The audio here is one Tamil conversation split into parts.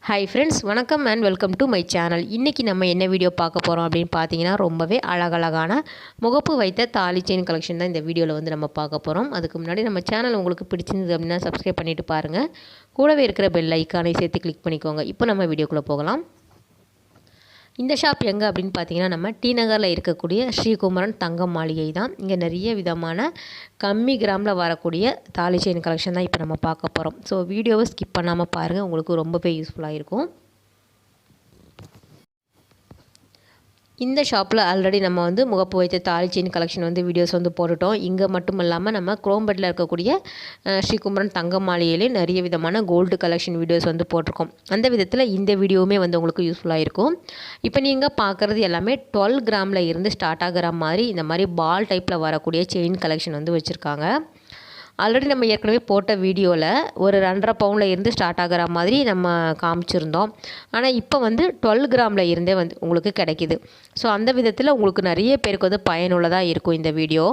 Hi friends, வணக்கம் and welcome to my channel. இன்னைக்கு நம்ம என்ன வீடியோ பார்க்க போறோம் அப்படின்னு பார்த்தீங்கன்னா ரொம்பவே அழகழகான முகப்பு வைத்த தாலி செயின் கலெக்ஷன் தான் இந்த வீடியோவில் வந்து நம்ம பார்க்க போகிறோம். அதுக்கு முன்னாடி நம்ம சேனல் உங்களுக்கு பிடிச்சிருந்தது அப்படின்னா சப்ஸ்கிரைப் பண்ணிட்டு பாருங்கள். கூடவே இருக்கிற பெல் ஐக்கானை சேர்த்து கிளிக் பண்ணிக்கோங்க. இப்போ நம்ம வீடியோக்குள்ளே போகலாம். இந்த ஷாப் எங்கே அப்படின்னு பார்த்தீங்கன்னா நம்ம டி நகரில் இருக்கக்கூடிய ஸ்ரீகுமரன் தங்க மாளிகை தான். இங்கே நிறைய விதமான கம்மி கிராமில் வரக்கூடிய தாலி செயின் கலெக்ஷன் தான் இப்போ நம்ம பார்க்க போகிறோம். ஸோ வீடியோவை ஸ்கிப் பண்ணாமல் பாருங்கள், உங்களுக்கு ரொம்பவே யூஸ்ஃபுல்லாக இருக்கும். இந்த ஷாப்பில் ஆல்ரெடி நம்ம வந்து முகப்பு வைத்த தாலி செயின் கலெக்ஷன் வந்து வீடியோஸ் வந்து போட்டுட்டோம். இங்கே மட்டும் இல்லாமல் நம்ம குரோம்பேட்டில் இருக்கக்கூடிய ஸ்ரீகுமரன் தங்க மாளிகையிலே நிறைய விதமான கோல்டு கலெக்ஷன் வீடியோஸ் வந்து போட்டிருக்கோம். அந்த விதத்தில் இந்த வீடியோவுமே வந்து உங்களுக்கு யூஸ்ஃபுல்லாக இருக்கும். இப்போ நீங்கள் பார்க்குறது எல்லாமே 12 கிராமில் இருந்து ஸ்டார்ட் ஆகிற மாதிரி இந்த மாதிரி பால் டைப்பில் வரக்கூடிய செயின் கலெக்ஷன் வந்து வச்சுருக்காங்க. ஆல்ரெடி நம்ம ஏற்கனவே போட்ட வீடியோவில் ஒரு 2.5 பவுனில் இருந்து ஸ்டார்ட் ஆகிற மாதிரி நம்ம காமிச்சிருந்தோம். ஆனால் இப்போ வந்து 12 கிராமில் இருந்தே வந்து உங்களுக்கு கிடைக்கிது. ஸோ அந்த விதத்தில் உங்களுக்கு நிறைய பேருக்கு வந்து பயனுள்ளதாக இருக்கும் இந்த வீடியோ.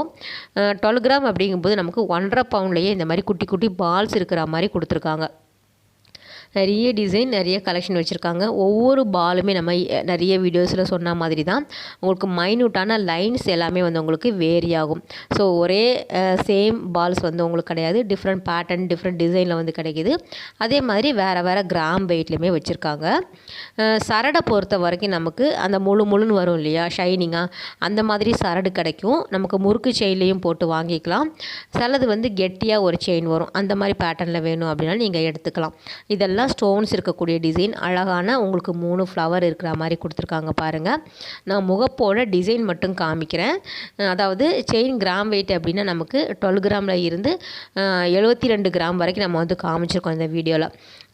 12 கிராம் அப்படிங்கும்போது நமக்கு 1.5 பவுன்லேயே இந்த மாதிரி குட்டி குட்டி பால்ஸ் இருக்கிற மாதிரி கொடுத்துருக்காங்க. நிறைய டிசைன், நிறைய கலெக்ஷன் வச்சுருக்காங்க. ஒவ்வொரு பாலுமே நம்ம நிறைய வீடியோஸில் சொன்ன மாதிரி தான் உங்களுக்கு மைன்யூட்டான லைன்ஸ் எல்லாமே வந்து உங்களுக்கு வேரி ஆகும். ஸோ ஒரே சேம் பால்ஸ் வந்து உங்களுக்கு கிடையாது. டிஃப்ரெண்ட் பேட்டர்ன், டிஃப்ரெண்ட் டிசைனில் வந்து கிடைக்கிது. அதே மாதிரி வேறு வேறு கிராம் வெயிட்லேயுமே வச்சுருக்காங்க. சரடை பொறுத்த வரைக்கும் நமக்கு அந்த முழுன்னு வரும் இல்லையா, ஷைனிங்காக, அந்த மாதிரி சரடு கிடைக்கும். நமக்கு முறுக்கு செயின்லேயும் போட்டு வாங்கிக்கலாம். சிலது வந்து கெட்டியாக ஒரு செயின் வரும். அந்த மாதிரி பேட்டர்னில் வேணும் அப்படின்னா நீங்கள் எடுத்துக்கலாம். இதெல்லாம் ஸ்டோன்ஸ் இருக்கக்கூடிய டிசைன், அழகான உங்களுக்கு 3 ஃப்ளவர் இருக்கிற மாதிரி கொடுத்துருக்காங்க பாருங்கள். நான் முகப்போட டிசைன் மட்டும் காமிக்கிறேன். அதாவது செயின் கிராம் வெயிட் அப்படின்னா நமக்கு 12 கிராமில் இருந்து 72 கிராம் வரைக்கும் நம்ம வந்து காமிச்சிருக்கோம் இந்த வீடியோவில்.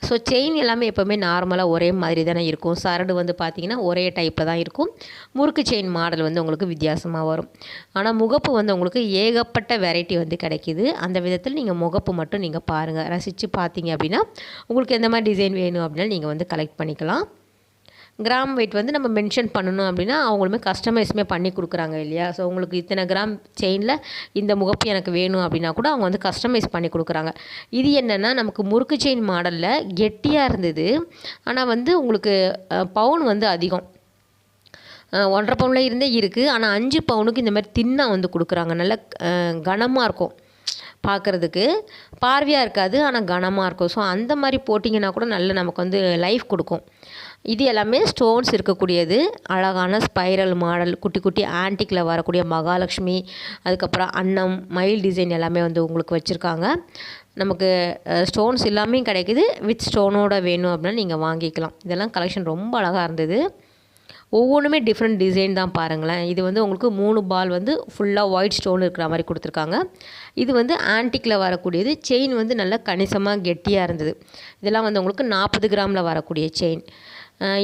ஸோ செயின் எல்லாமே எப்போவுமே நார்மலாக ஒரே மாதிரி தானே இருக்கும். சரடு வந்து பார்த்திங்கன்னா ஒரே டைப்பில் தான் இருக்கும். முறுக்கு செயின் மாடல் வந்து உங்களுக்கு வித்தியாசமாக வரும். ஆனால் முகப்பு வந்து உங்களுக்கு ஏகப்பட்ட வெரைட்டி வந்து கிடைக்கிது. அந்த விதத்தில் நீங்கள் முகப்பு மட்டும் நீங்கள் பாருங்கள், ரசித்து பார்த்தீங்க அப்படின்னா உங்களுக்கு எந்த மாதிரி டிசைன் வேணும் அப்படின்னா நீங்கள் வந்து கலெக்ட் பண்ணிக்கலாம். கிராம் வெயிட் வந்து நம்ம மென்ஷன் பண்ணணும் அப்படின்னா அவங்களுமே கஸ்டமைஸுமே பண்ணி கொடுக்குறாங்க இல்லையா. ஸோ உங்களுக்கு இத்தனை கிராம் செயினில் இந்த முகப்பு எனக்கு வேணும் அப்படின்னா கூட அவங்க வந்து கஸ்டமைஸ் பண்ணி கொடுக்குறாங்க. இது என்னென்னா நமக்கு முறுக்கு செயின் மாடலில் கெட்டியாக இருந்தது. ஆனால் வந்து உங்களுக்கு பவுன் வந்து அதிகம். 1.5 பவுனில் இருந்தே இருக்குது. ஆனால் 5 பவுனுக்கு இந்த மாதிரி தின்னாக வந்து கொடுக்குறாங்க. நல்ல கனமாக இருக்கும், பார்க்குறதுக்கு பார்வையாக இருக்காது, ஆனால் கனமாக இருக்கும். ஸோ அந்த மாதிரி போட்டிங்கன்னா கூட நல்ல நமக்கு வந்து லைஃப் கொடுக்கும். இது எல்லாமே ஸ்டோன்ஸ் இருக்கக்கூடியது. அழகான ஸ்பைரல் மாடல், குட்டி குட்டி ஆன்டிக்கில் வரக்கூடிய மகாலட்சுமி, அதுக்கப்புறம் அன்னம், மயில் டிசைன் எல்லாமே வந்து உங்களுக்கு வச்சுருக்காங்க. நமக்கு ஸ்டோன்ஸ் எல்லாமே கிடைக்கிது. வித் ஸ்டோனோட வேணும் அப்படின்னா நீங்கள் வாங்கிக்கலாம். இதெல்லாம் கலெக்ஷன் ரொம்ப அழகாக இருந்தது. ஒவ்வொன்றுமே டிஃப்ரெண்ட் டிசைன் தான் பாருங்களேன். இது வந்து உங்களுக்கு 3 பால் வந்து ஃபுல்லாக ஒயிட் ஸ்டோன் இருக்கிற மாதிரி கொடுத்துருக்காங்க. இது வந்து ஆன்டிக்கில் வரக்கூடியது. செயின் வந்து நல்லா கணிசமாக கெட்டியாக இருந்தது. இதெல்லாம் வந்து உங்களுக்கு 40 கிராமில் வரக்கூடிய செயின்.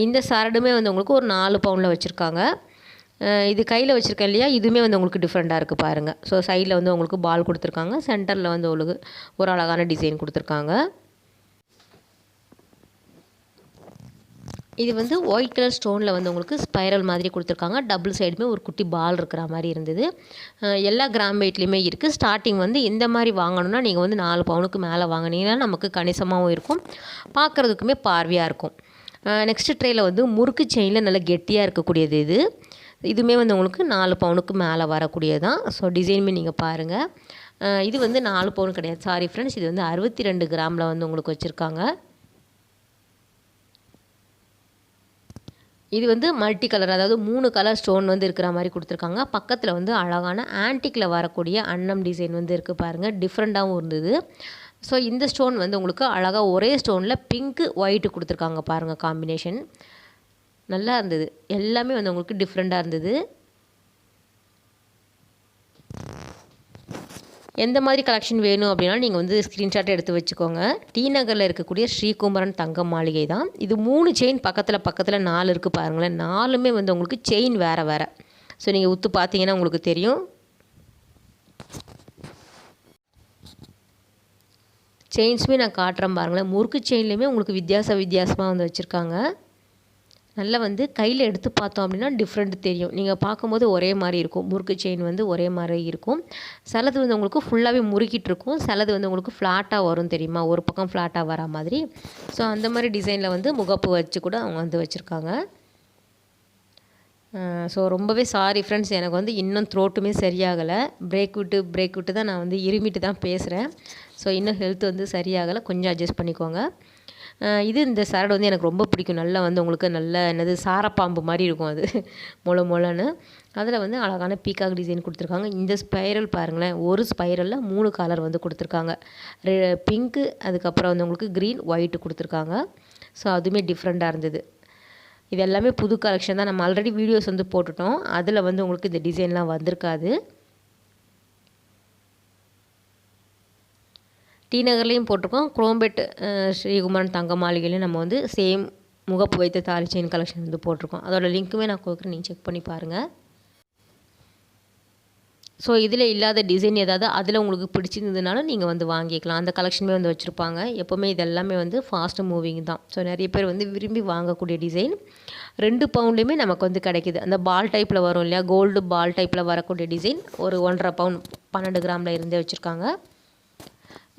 இந்த சரடுமே வந்து உங்களுக்கு ஒரு 4 பவுனில் வச்சுருக்காங்க. இது கையில் வச்சுருக்கேன் இல்லையா, இதுவுமே வந்து உங்களுக்கு டிஃப்ரெண்ட்டாக இருக்குது பாருங்கள். ஸோ சைடில் வந்து உங்களுக்கு பால் கொடுத்துருக்காங்க. சென்டரில் வந்து உங்களுக்கு ஒரு அழகான டிசைன் கொடுத்துருக்காங்க. இது வந்து ஒயிட் கலர் ஸ்டோனில் வந்து உங்களுக்கு ஸ்பைரல் மாதிரி கொடுத்துருக்காங்க. டபுள் சைடுமே ஒரு குட்டி பால் இருக்கிற மாதிரி இருந்தது. எல்லா கிராம் வெயிட்லேயுமே இருக்குது. ஸ்டார்டிங் வந்து இந்த மாதிரி வாங்கணுன்னா நீங்கள் வந்து 4 பவுனுக்கு மேலே வாங்கினீங்கன்னா நமக்கு கணிசமாகவும் இருக்கும், பார்க்குறதுக்குமே பார்வையாக இருக்கும். நெக்ஸ்ட்டு ட்ரேயில் வந்து முறுக்கு செயினில் நல்லா கெட்டியாக இருக்கக்கூடியது இது. இதுவுமே வந்து உங்களுக்கு 4 பவுனுக்கு மேலே வரக்கூடியது தான். ஸோ டிசைனுமே நீங்கள் பாருங்கள். இது வந்து 4 பவுன் கிடையாது, சாரி ஃப்ரெண்ட்ஸ், இது வந்து 62 கிராமில் வந்து உங்களுக்கு வச்சுருக்காங்க. இது வந்து மல்டி கலர், அதாவது 3 கலர் ஸ்டோன் வந்து இருக்கிற மாதிரி கொடுத்துருக்காங்க. பக்கத்தில் வந்து அழகான ஆன்டிக்கில் வரக்கூடிய அன்னம் டிசைன் வந்து இருக்குது பாருங்கள். டிஃப்ரெண்ட்டாகவும் இருந்தது. ஸோ இந்த ஸ்டோன் வந்து உங்களுக்கு அழகாக ஒரே ஸ்டோனில் பிங்க்கு ஒயிட்டு கொடுத்துருக்காங்க பாருங்கள். காம்பினேஷன் நல்லா இருந்தது. எல்லாமே வந்து உங்களுக்கு டிஃப்ரெண்ட்டாக இருந்தது. எந்த மாதிரி கலெக்ஷன் வேணும் அப்படின்னா நீங்கள் வந்து ஸ்க்ரீன்ஷாட் எடுத்து வச்சுக்கோங்க. டி நகரில் இருக்கக்கூடிய ஸ்ரீகுமரன் தங்க மாளிகை தான். இது 3 செயின் பக்கத்தில் 4 இருக்குது பாருங்களேன். 4மே வந்து உங்களுக்கு செயின் வேறு வேறு. ஸோ நீங்கள் உத்து பார்த்தீங்கன்னா உங்களுக்கு தெரியும். செயின்ஸுமே நான் காட்டுறேன் பாருங்களேன். முறுக்கு செயின்லேயுமே உங்களுக்கு வித்தியாசமாக வந்து வச்சுருக்காங்க. நல்லா வந்து கையில் எடுத்து பார்த்தோம் அப்படின்னா டிஃப்ரெண்ட் தெரியும். நீங்கள் பார்க்கும்போது ஒரே மாதிரி இருக்கும். முறுக்கு செயின் வந்து ஒரே மாதிரி இருக்கும். சிலது வந்து உங்களுக்கு ஃபுல்லாகவே முறுக்கிட்டு இருக்கும். சிலது வந்து உங்களுக்கு ஃப்ளாட்டாக வரும் தெரியுமா? ஒரு பக்கம் ஃப்ளாட்டாக வரா மாதிரி. ஸோ அந்த மாதிரி டிசைனில் வந்து முகப்பு வச்சு கூட அவங்க வந்து வச்சுருக்காங்க. ஸோ ரொம்பவே சாரி ஃப்ரெண்ட்ஸ், எனக்கு வந்து இன்னும் த்ரோட்டுமே சரியாகலை. பிரேக் விட்டு தான் நான் வந்து இருமிட்டு தான் பேசுகிறேன். ஸோ இன்னும் ஹெல்த் வந்து சரியாகலை, கொஞ்சம் அட்ஜஸ்ட் பண்ணிக்கோங்க. இந்த சரடு வந்து எனக்கு ரொம்ப பிடிக்கும். நல்லா வந்து உங்களுக்கு நல்ல என்னது சாரப்பாம்பு மாதிரி இருக்கும் அது மொளன்னு. அதில் வந்து அழகான பீகாக் டிசைன் கொடுத்துருக்காங்க. இந்த ஸ்பைரல் பாருங்களேன், ஒரு ஸ்பைரலில் 3 கலர் வந்து கொடுத்துருக்காங்க. பிங்க்கு, அதுக்கப்புறம் வந்து உங்களுக்கு க்ரீன், ஒயிட்டு கொடுத்துருக்காங்க. ஸோ அதுவுமே டிஃப்ரெண்ட்டாக இருந்தது. இது எல்லாமே புது கலெக்ஷன் தான். நம்ம ஆல்ரெடி வீடியோஸ் வந்து போட்டுட்டோம். அதில் வந்து உங்களுக்கு இந்த டிசைன்லாம் வந்திருக்காது. டி நகர்லேயும் போட்டிருக்கோம். குரோம்பேட் ஸ்ரீகுமரன் தங்க மாளிகையிலையும் நம்ம வந்து சேம் முகப்பு வைத்த தாலி செயின் கலெக்ஷன் வந்து போட்டிருக்கோம். அதோட லிங்க்குமே நான் கொடுக்குறேன், நீங்கள் செக் பண்ணி பாருங்கள். ஸோ இதில் இல்லாத டிசைன் ஏதாவது அதில் உங்களுக்கு பிடிச்சிருந்ததுனாலும் நீங்கள் வந்து வாங்கிக்கலாம். அந்த கலெக்ஷனுமே வந்து வச்சுருப்பாங்க. எப்போவுமே இது எல்லாமே வந்து ஃபாஸ்ட் மூவிங் தான். ஸோ நிறைய பேர் வந்து விரும்பி வாங்கக்கூடிய டிசைன். 2 பவுண்ட்லேயுமே நமக்கு வந்து கிடைக்கிது. அந்த பால் டைப்பில் வரும் இல்லையா, கோல்டு பால் டைப்பில் வரக்கூடிய டிசைன் ஒரு 1.5 பவுண்ட் 12 கிராமில் இருந்தே வச்சுருக்காங்க.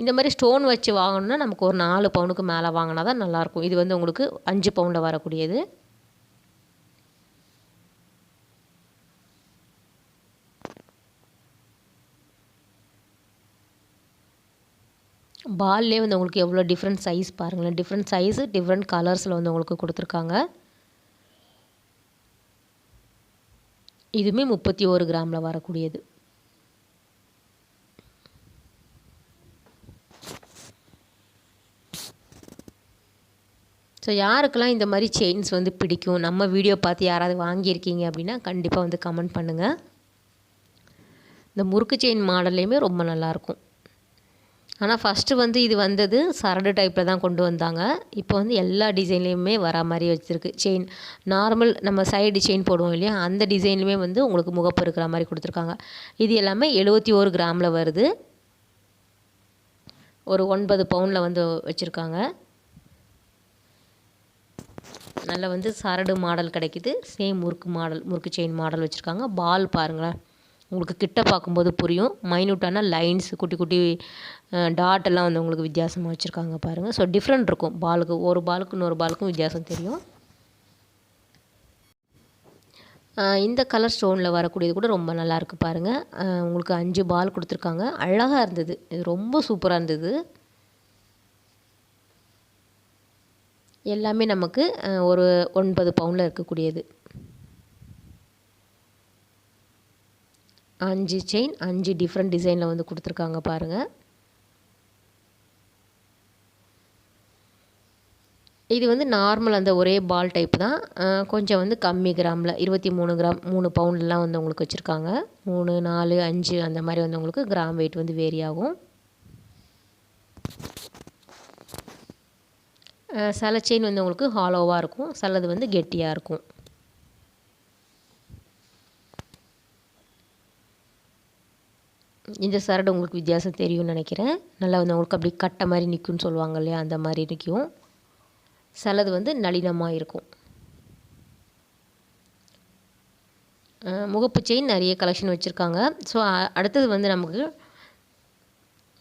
இந்த மாதிரி ஸ்டோன் வச்சு வாங்கணுன்னா நமக்கு ஒரு 4 பவுனுக்கு மேலே வாங்கினா தான் நல்லாயிருக்கும். இது வந்து உங்களுக்கு 5 பவுண்டில் வரக்கூடியது. பால்லே வந்து உங்களுக்கு எவ்வளோ டிஃப்ரெண்ட் சைஸ் பாருங்களேன். டிஃப்ரெண்ட் சைஸு, டிஃப்ரெண்ட் கலர்ஸில் வந்து உங்களுக்கு கொடுத்துருக்காங்க. இதுவுமே 31 கிராமில் வரக்கூடியது. ஸோ யாருக்கெல்லாம் இந்த மாதிரி செயின்ஸ் வந்து பிடிக்கும், நம்ம வீடியோ பார்த்து யாராவது வாங்கியிருக்கீங்க அப்படின்னா கண்டிப்பாக வந்து கமெண்ட் பண்ணுங்கள். இந்த முறுக்கு செயின் மாடல்லையுமே ரொம்ப நல்லாயிருக்கும். ஆனால் ஃபஸ்ட்டு வந்து இது வந்தது சரடு டைப்பில் தான் கொண்டு வந்தாங்க. இப்போ வந்து எல்லா டிசைன்லேயுமே வரா மாதிரி வச்சுருக்கு. செயின் நார்மல் நம்ம சைடு செயின் போடுவோம் இல்லையா, அந்த டிசைன்லேயுமே வந்து உங்களுக்கு முகப்பு இருக்கிற மாதிரி கொடுத்துருக்காங்க. இது எல்லாமே 71 கிராமில் வருது. ஒரு 9 பவுண்டில் வந்து வச்சுருக்காங்க. நல்லா வந்து சரடு மாடல் கிடைக்கிது. சேம் முறுக்கு செயின் மாடல் வச்சுருக்காங்க. பால் பாருங்களேன், உங்களுக்கு கிட்ட பார்க்கும்போது புரியும். மைன்யூட்டான லைன்ஸ், குட்டி குட்டி டாட் எல்லாம் வந்து உங்களுக்கு வித்தியாசமாக வச்சுருக்காங்க பாருங்கள். ஸோ டிஃப்ரெண்ட் இருக்கும். பாலுக்கு ஒரு பாலுக்கு இன்னொரு பாலுக்கும் வித்தியாசம் தெரியும். இந்த கலர் ஸ்டோனில் வரக்கூடியது கூட ரொம்ப நல்லாயிருக்கு பாருங்கள். உங்களுக்கு 5 பால் கொடுத்துருக்காங்க. அழகாக இருந்தது. இது ரொம்ப சூப்பராக இருந்தது. எல்லாமே நமக்கு ஒரு 9 பவுண்டில் இருக்கக்கூடியது. 5 செயின் 5 டிஃப்ரெண்ட் டிசைனில் வந்து கொடுத்துருக்காங்க பாருங்கள். இது வந்து நார்மல் அந்த ஒரே பால் டைப் தான். கொஞ்சம் வந்து கம்மி கிராமில் 23 கிராம் 3 பவுண்ட்லாம் வந்து உங்களுக்கு வச்சுருக்காங்க. 3, 4, 5 அந்த மாதிரி வந்து உங்களுக்கு கிராம் வெயிட் வந்து வேரி ஆகும். சில செயின் வந்து உங்களுக்கு ஹாலோவாக இருக்கும், சிலது வந்து கெட்டியாக இருக்கும். இந்த சரடு உங்களுக்கு வித்தியாசம் தெரியும்னு நினைக்கிறேன். நல்லா வந்து உங்களுக்கு அப்படி கட்டை மாதிரி நிற்கும்னு சொல்லுவாங்க இல்லையா, அந்த மாதிரி நிற்கும். சிலது வந்து நளினமாக இருக்கும். முகப்பு செயின் நிறைய கலெக்ஷன் வச்சுருக்காங்க. ஸோ அடுத்தது வந்து நமக்கு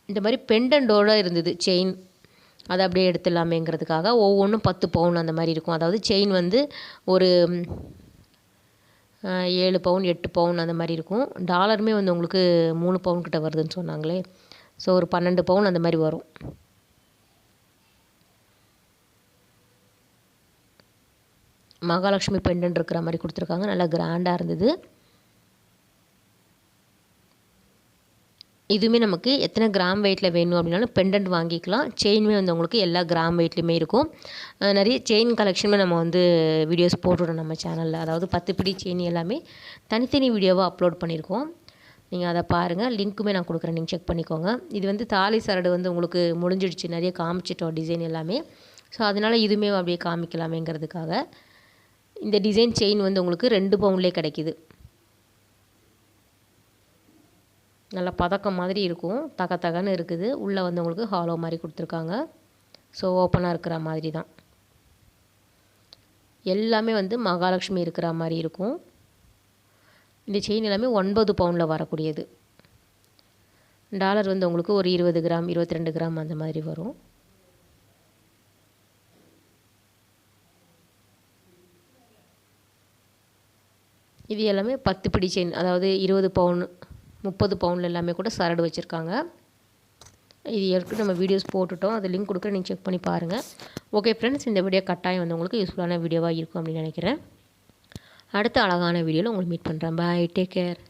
இந்த மாதிரி பெண்டன்டோடு இருந்தது செயின். அதை அப்படியே எடுத்துடலாமேங்கிறதுக்காக ஒவ்வொன்றும் 10 பவுன் அந்த மாதிரி இருக்கும். அதாவது செயின் வந்து ஒரு 7 பவுன் 8 பவுன் அந்த மாதிரி இருக்கும். டாலருமே வந்து உங்களுக்கு 3 பவுன் கிட்ட வருதுன்னு சொன்னாங்களே. ஸோ ஒரு 12 பவுன் அந்த மாதிரி வரும். மகாலட்சுமி பெண்டன்ட் இருக்கிற மாதிரி கொடுத்துருக்காங்க. நல்லா கிராண்டாக இருந்தது. இதுவுமே நமக்கு எத்தனை கிராம் வெயிட்டில் வேணும் அப்படின்னாலும் பெண்டன்ட் வாங்கிக்கலாம். செயினுமே வந்து உங்களுக்கு எல்லா கிராம் வெயிட்லேயுமே இருக்கும். நிறைய செயின் கலெக்ஷனுமே நம்ம வந்து வீடியோஸ் போட்டுவிடும் நம்ம சேனலில். அதாவது 10 பிடி செயின் எல்லாமே தனித்தனி வீடியோவாக அப்லோட் பண்ணியிருக்கோம். நீங்கள் அதை பாருங்கள், லிங்க்குமே நான் கொடுக்குறேன், நீங்கள் செக் பண்ணிக்கோங்க. இது வந்து தாலி சரடு வந்து உங்களுக்கு முடிஞ்சிடுச்சு, நிறைய காமிச்சிட்டோம் டிசைன் எல்லாமே. ஸோ அதனால் இதுவுமே அப்படியே காமிக்கலாமேங்கிறதுக்காக இந்த டிசைன் செயின் வந்து உங்களுக்கு 2 பவுன்லேயே கிடைக்கிது. நல்லா பதக்கம் மாதிரி இருக்கும், தகன்னு இருக்குது. உள்ளே வந்து உங்களுக்கு ஹாலோ மாதிரி கொடுத்துருக்காங்க. ஸோ ஓப்பனாக இருக்கிற மாதிரி தான். எல்லாமே வந்து மகாலட்சுமி இருக்கிற மாதிரி இருக்கும். இந்த செயின் எல்லாமே 9 பவுனில் வரக்கூடியது. டாலர் வந்து உங்களுக்கு ஒரு 20 கிராம் 22 கிராம் அந்த மாதிரி வரும். இது எல்லாமே 10 பிடி செயின், அதாவது 20 பவுன் 30 பவுனில் எல்லாமே கூட சரடு வச்சுருக்காங்க. இது ஏற்கனவே நம்ம வீடியோஸ் போட்டுட்டோம், அது லிங்க் கொடுக்குறேன், நீங்கள் செக் பண்ணி பாருங்கள். ஓகே ஃப்ரெண்ட்ஸ், இந்த வீடியோ கட்டாயம் வந்து உங்களுக்கு யூஸ்ஃபுல்லான வீடியோவாக இருக்கும் அப்படின்னு நினைக்கிறேன். அடுத்த அழகான வீடியோவில் உங்களுக்கு மீட் பண்ணுறேன். பாய், டேக் கேர்.